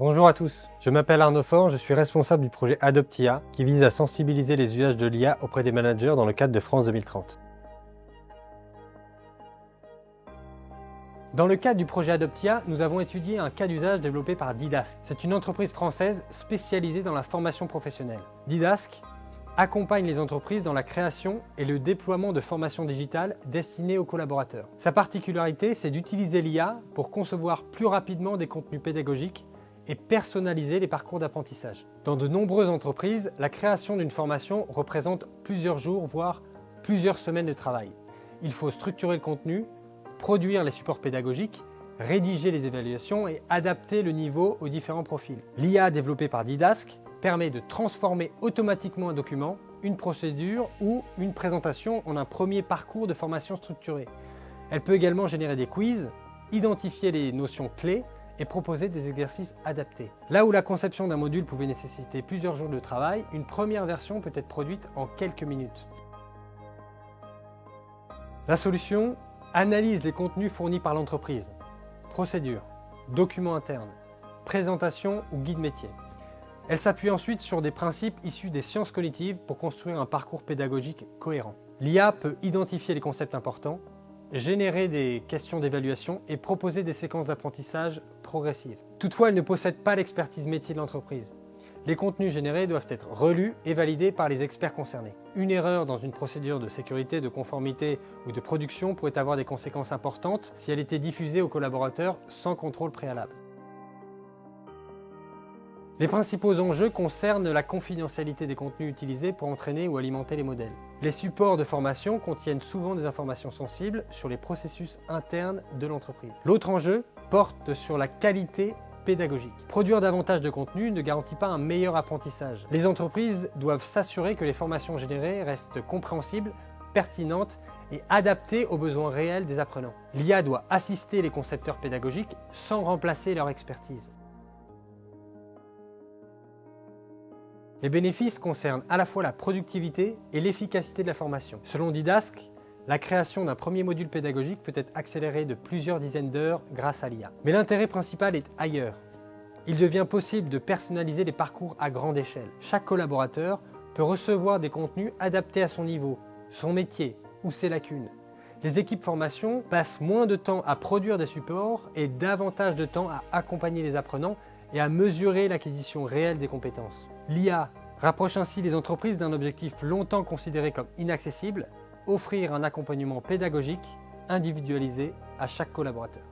Bonjour à tous, je m'appelle Arnaud Faure, je suis responsable du projet Adoptia qui vise à sensibiliser les usages de l'IA auprès des managers dans le cadre de France 2030. Dans le cadre du projet Adoptia, nous avons étudié un cas d'usage développé par Didask. C'est une entreprise française spécialisée dans la formation professionnelle. Didask accompagne les entreprises dans la création et le déploiement de formations digitales destinées aux collaborateurs. Sa particularité, c'est d'utiliser l'IA pour concevoir plus rapidement des contenus pédagogiques et personnaliser les parcours d'apprentissage. Dans de nombreuses entreprises, la création d'une formation représente plusieurs jours, voire plusieurs semaines de travail. Il faut structurer le contenu, produire les supports pédagogiques, rédiger les évaluations et adapter le niveau aux différents profils. L'IA développée par Didask permet de transformer automatiquement un document, une procédure ou une présentation en un premier parcours de formation structuré. Elle peut également générer des quiz, identifier les notions clés et proposer des exercices adaptés. Là où la conception d'un module pouvait nécessiter plusieurs jours de travail, une première version peut être produite en quelques minutes. La solution analyse les contenus fournis par l'entreprise, procédures, documents internes, présentations ou guides métiers. Elle s'appuie ensuite sur des principes issus des sciences cognitives pour construire un parcours pédagogique cohérent. L'IA peut identifier les concepts importants, générer des questions d'évaluation et proposer des séquences d'apprentissage progressives. Toutefois, elle ne possède pas l'expertise métier de l'entreprise. Les contenus générés doivent être relus et validés par les experts concernés. Une erreur dans une procédure de sécurité, de conformité ou de production pourrait avoir des conséquences importantes si elle était diffusée aux collaborateurs sans contrôle préalable. Les principaux enjeux concernent la confidentialité des contenus utilisés pour entraîner ou alimenter les modèles. Les supports de formation contiennent souvent des informations sensibles sur les processus internes de l'entreprise. L'autre enjeu porte sur la qualité pédagogique. Produire davantage de contenu ne garantit pas un meilleur apprentissage. Les entreprises doivent s'assurer que les formations générées restent compréhensibles, pertinentes et adaptées aux besoins réels des apprenants. L'IA doit assister les concepteurs pédagogiques sans remplacer leur expertise. Les bénéfices concernent à la fois la productivité et l'efficacité de la formation. Selon Didask, la création d'un premier module pédagogique peut être accélérée de plusieurs dizaines d'heures grâce à l'IA. Mais l'intérêt principal est ailleurs. Il devient possible de personnaliser les parcours à grande échelle. Chaque collaborateur peut recevoir des contenus adaptés à son niveau, son métier ou ses lacunes. Les équipes formation passent moins de temps à produire des supports et davantage de temps à accompagner les apprenants et à mesurer l'acquisition réelle des compétences. L'IA rapproche ainsi les entreprises d'un objectif longtemps considéré comme inaccessible, offrir un accompagnement pédagogique individualisé à chaque collaborateur.